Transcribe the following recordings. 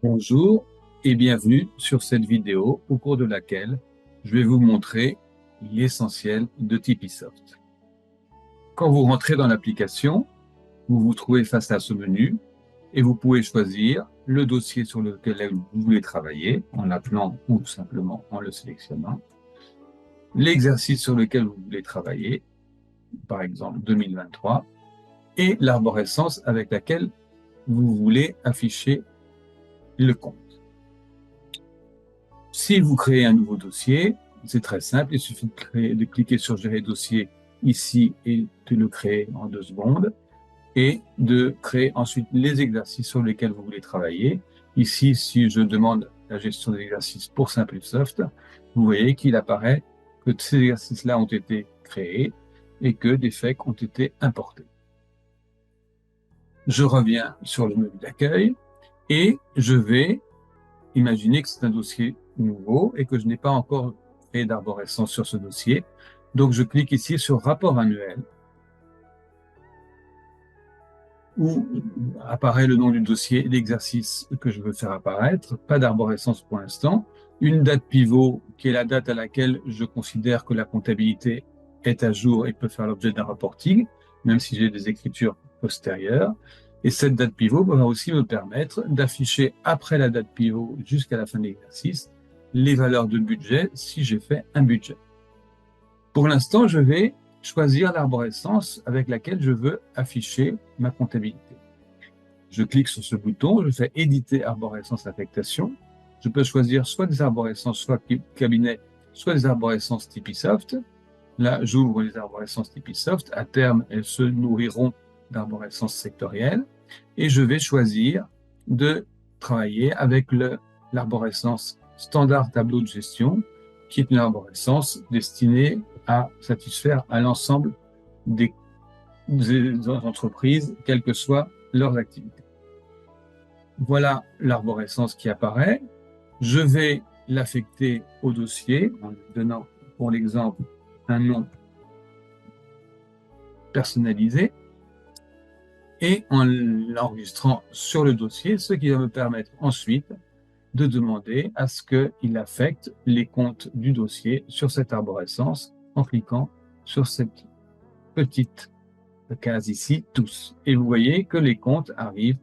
Bonjour et bienvenue sur cette vidéo au cours de laquelle je vais vous montrer l'essentiel de Tipeesoft. Quand vous rentrez dans l'application, vous vous trouvez face à ce menu et vous pouvez choisir le dossier sur lequel vous voulez travailler en l'appelant ou tout simplement en le sélectionnant, l'exercice sur lequel vous voulez travailler, par exemple 2023, et l'arborescence avec laquelle vous voulez afficher le compte. Si vous créez un nouveau dossier, c'est très simple, il suffit de cliquer sur Gérer dossier ici et de le créer en 2 secondes et de créer ensuite les exercices sur lesquels vous voulez travailler. Ici, si je demande la gestion des exercices pour Simplesoft, vous voyez qu'il apparaît que ces exercices-là ont été créés et que des FAQ ont été importés. Je reviens sur le menu d'accueil et je vais imaginer que c'est un dossier nouveau et que je n'ai pas encore fait d'arborescence sur ce dossier. Donc, je clique ici sur Rapport annuel, où apparaît le nom du dossier et l'exercice que je veux faire apparaître. Pas d'arborescence pour l'instant. Une date pivot, qui est la date à laquelle je considère que la comptabilité est à jour et peut faire l'objet d'un reporting, même si j'ai des écritures postérieures. Et cette date pivot va aussi me permettre d'afficher après la date pivot jusqu'à la fin de l'exercice les valeurs de budget si j'ai fait un budget. Pour l'instant, je vais choisir l'arborescence avec laquelle je veux afficher ma comptabilité. Je clique sur ce bouton, je fais éditer arborescence affectation. Je peux choisir soit des arborescences, soit cabinet, soit des arborescences Tipeesoft. Là, j'ouvre les arborescences Tipeesoft. À terme, elles se nourriront d'arborescences sectorielles. Et je vais choisir de travailler avec l'arborescence standard tableau de gestion, qui est une arborescence destinée à satisfaire à l'ensemble des entreprises, quelles que soient leurs activités. Voilà l'arborescence qui apparaît. Je vais l'affecter au dossier en lui donnant, pour l'exemple, un nom personnalisé et en l'enregistrant sur le dossier, ce qui va me permettre ensuite de demander à ce qu'il affecte les comptes du dossier sur cette arborescence en cliquant sur cette petite case ici, tous. Et vous voyez que les comptes arrivent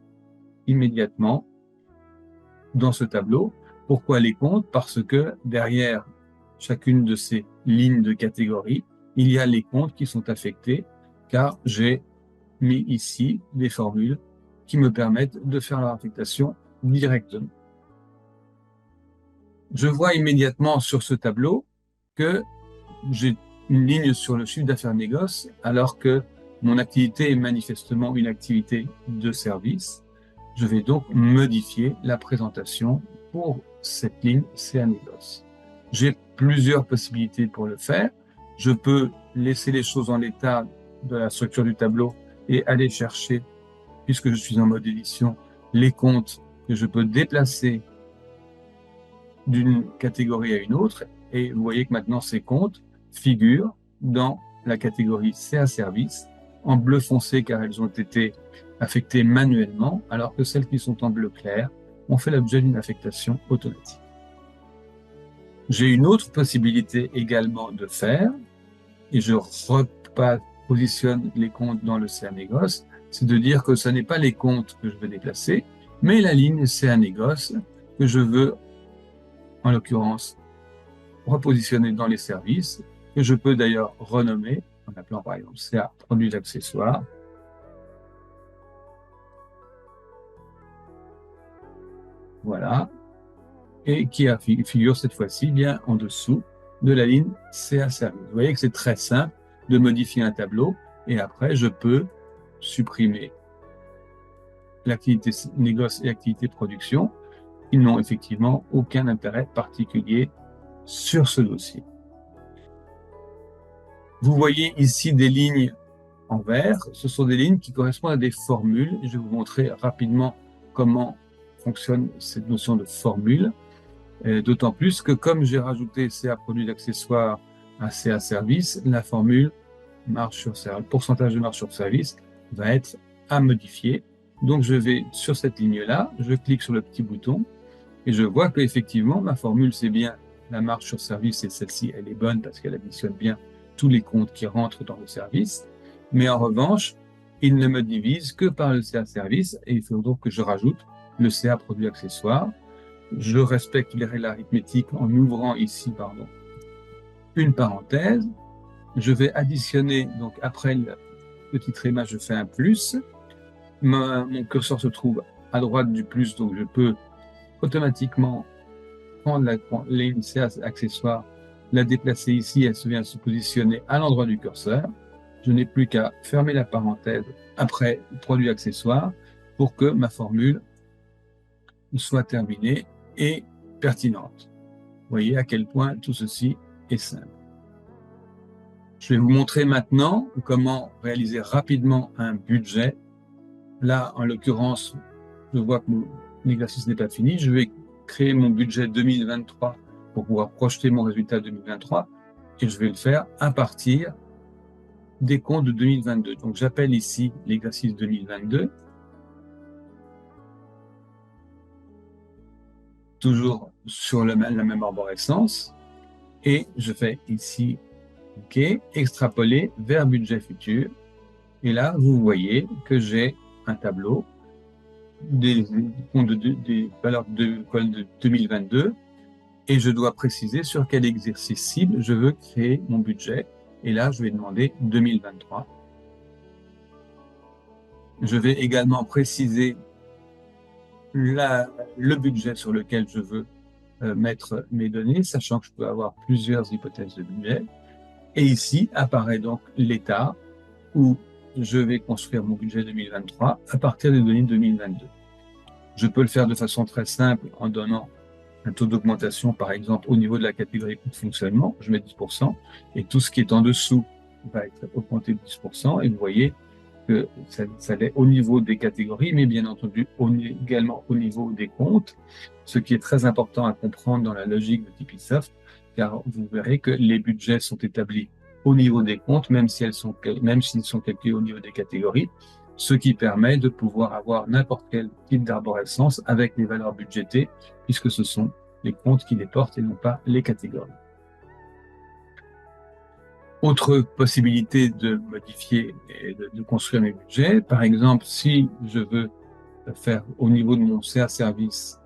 immédiatement dans ce tableau. Pourquoi les comptes? Parce que derrière chacune de ces lignes de catégorie, il y a les comptes qui sont affectés, car j'ai mis ici des formules qui me permettent de faire leur affectation directement. Je vois immédiatement sur ce tableau que j'ai une ligne sur le chiffre d'affaires négoce, alors que mon activité est manifestement une activité de service. Je vais donc modifier la présentation pour cette ligne CA négoce. J'ai plusieurs possibilités pour le faire. Je peux laisser les choses en l'état de la structure du tableau et aller chercher, puisque je suis en mode édition, les comptes que je peux déplacer d'une catégorie à une autre. Et vous voyez que maintenant, ces comptes figurent dans la catégorie CA Service en bleu foncé car elles ont été affectées manuellement, alors que celles qui sont en bleu clair ont fait l'objet d'une affectation automatique. J'ai une autre possibilité également de faire, et je repositionne les comptes dans le CA négoce, c'est de dire que ce n'est pas les comptes que je veux déplacer, mais la ligne CA négoce que je veux, en l'occurrence, repositionner dans les services, que je peux d'ailleurs renommer, en appelant par exemple CA produits d'accessoires. Voilà. Et qui figure cette fois-ci bien en dessous de la ligne CA service. Vous voyez que c'est très simple de modifier un tableau et après je peux supprimer l'activité négoce et l'activité production. Ils n'ont effectivement aucun intérêt particulier sur ce dossier. Vous voyez ici des lignes en vert. Ce sont des lignes qui correspondent à des formules. Je vais vous montrer rapidement comment fonctionne cette notion de formule. D'autant plus que comme j'ai rajouté CA produit d'accessoires à CA service, la formule marge sur service, le pourcentage de marge sur service va être à modifier Donc, je vais sur cette ligne-là, je clique sur le petit bouton et je vois qu'effectivement, ma formule, c'est bien la marge sur service et celle-ci, elle est bonne parce qu'elle additionne bien tous les comptes qui rentrent dans le service. Mais en revanche, il ne me divise que par le CA service et il faut donc que je rajoute le CA produit accessoire. Je respecte les règles arithmétiques en ouvrant ici, une parenthèse. Je vais additionner, donc après le petit tréma, je fais un plus. Mon curseur se trouve à droite du plus, donc je peux automatiquement prendre la ligne CA accessoire, la déplacer ici, elle vient se positionner à l'endroit du curseur. Je n'ai plus qu'à fermer la parenthèse après produit accessoire pour que ma formule soit terminée et pertinente. Vous voyez à quel point tout ceci est simple. Je vais vous montrer maintenant comment réaliser rapidement un budget. Là, en l'occurrence, je vois que mon exercice n'est pas fini. Je vais créer mon budget 2023 pour pouvoir projeter mon résultat 2023 et je vais le faire à partir des comptes de 2022. Donc, j'appelle ici l'exercice 2022. Toujours sur la même arborescence. Et je fais ici, OK, extrapoler vers budget futur. Et là, vous voyez que j'ai un tableau des valeurs de 2022 et je dois préciser sur quel exercice cible je veux créer mon budget. Et là, je vais demander 2023. Je vais également préciser le budget sur lequel je veux mettre mes données, sachant que je peux avoir plusieurs hypothèses de budget. Et ici apparaît donc l'état où je vais construire mon budget 2023 à partir des données 2022. Je peux le faire de façon très simple en donnant un taux d'augmentation, par exemple, au niveau de la catégorie coût de fonctionnement, je mets 10%, et tout ce qui est en dessous va être augmenté de 10%, et vous voyez que ça l'est au niveau des catégories, mais bien entendu également au niveau des comptes, ce qui est très important à comprendre dans la logique de Tipisoft, car vous verrez que les budgets sont établis au niveau des comptes, même s'ils sont calculés au niveau des catégories, ce qui permet de pouvoir avoir n'importe quel type d'arborescence avec les valeurs budgétées, puisque ce sont les comptes qui les portent et non pas les catégories. Autre possibilité de modifier et de construire mes budgets, par exemple, si je veux faire au niveau de mon CA service,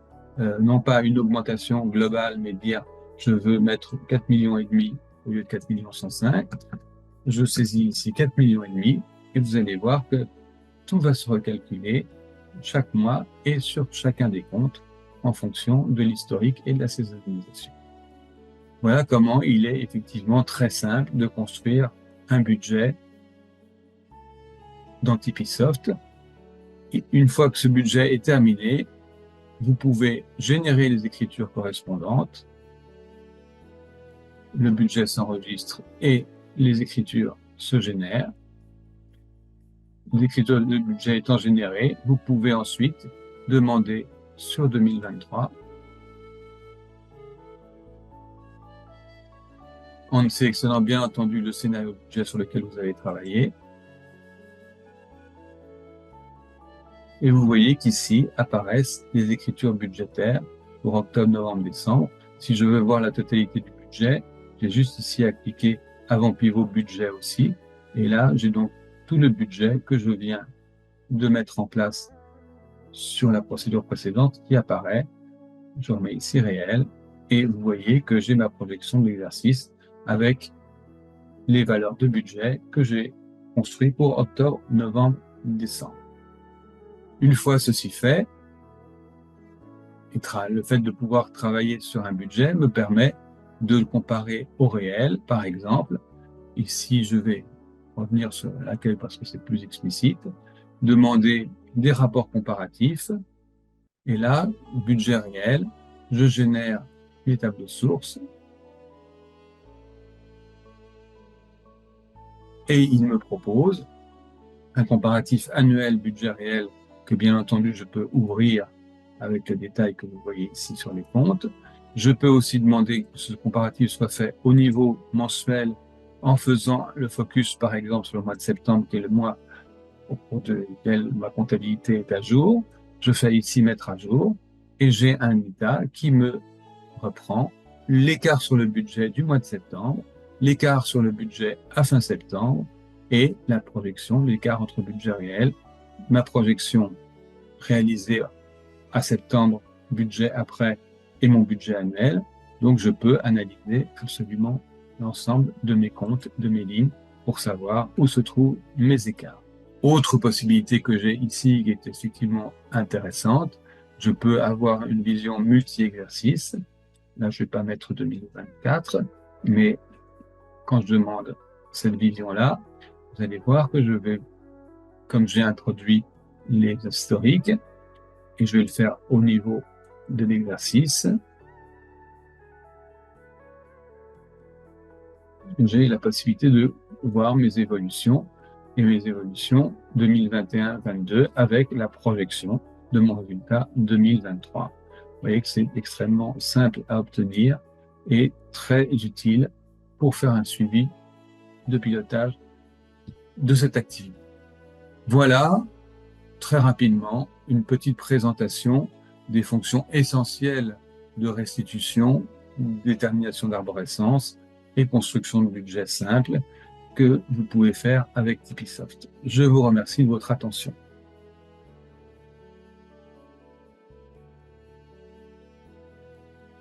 non pas une augmentation globale, mais dire je veux mettre 4,5 millions au lieu de 4,105 millions, je saisis ici 4,5 millions et vous allez voir que tout va se recalculer chaque mois et sur chacun des comptes en fonction de l'historique et de la saisonnalisation. Voilà comment il est effectivement très simple de construire un budget dans Tipisoft. Une fois que ce budget est terminé, vous pouvez générer les écritures correspondantes. Le budget s'enregistre et les écritures se génèrent. Les écritures de budget étant générées, vous pouvez ensuite demander sur 2023 en sélectionnant bien entendu le scénario budget sur lequel vous avez travaillé. Et vous voyez qu'ici apparaissent les écritures budgétaires pour octobre, novembre, décembre. Si je veux voir la totalité du budget, j'ai juste ici à cliquer avant pivot budget aussi. Et là, j'ai donc tout le budget que je viens de mettre en place sur la procédure précédente qui apparaît. Je remets ici réel et vous voyez que j'ai ma projection de l'exercice avec les valeurs de budget que j'ai construit pour octobre, novembre, décembre. Une fois ceci fait, le fait de pouvoir travailler sur un budget me permet de le comparer au réel. Par exemple, ici je vais revenir sur laquelle parce que c'est plus explicite, demander des rapports comparatifs, et là, budget réel, je génère les tableaux sources, et il me propose un comparatif annuel budget réel que bien entendu je peux ouvrir avec le détail que vous voyez ici sur les comptes. Je peux aussi demander que ce comparatif soit fait au niveau mensuel en faisant le focus par exemple sur le mois de septembre qui est le mois au cours desquelles ma comptabilité est à jour. Je fais ici mettre à jour et j'ai un état qui me reprend l'écart sur le budget du mois de septembre, l'écart sur le budget à fin septembre et la projection, l'écart entre budget réel, ma projection réalisée à septembre, budget après et mon budget annuel. Donc, je peux analyser absolument l'ensemble de mes comptes, de mes lignes, pour savoir où se trouvent mes écarts. Autre possibilité que j'ai ici, qui est effectivement intéressante, je peux avoir une vision multi-exercice. Là, je ne vais pas mettre 2024, mais quand je demande cette vision-là, vous allez voir que je vais, comme j'ai introduit les historiques, et je vais le faire au niveau de l'exercice, j'ai la possibilité de voir mes évolutions et mes évolutions 2021-22 avec la projection de mon résultat 2023. Vous voyez que c'est extrêmement simple à obtenir et très utile pour faire un suivi de pilotage de cette activité. Voilà, très rapidement, une petite présentation des fonctions essentielles de restitution, détermination d'arborescence et construction de budget simple que vous pouvez faire avec Tipeesoft. Je vous remercie de votre attention.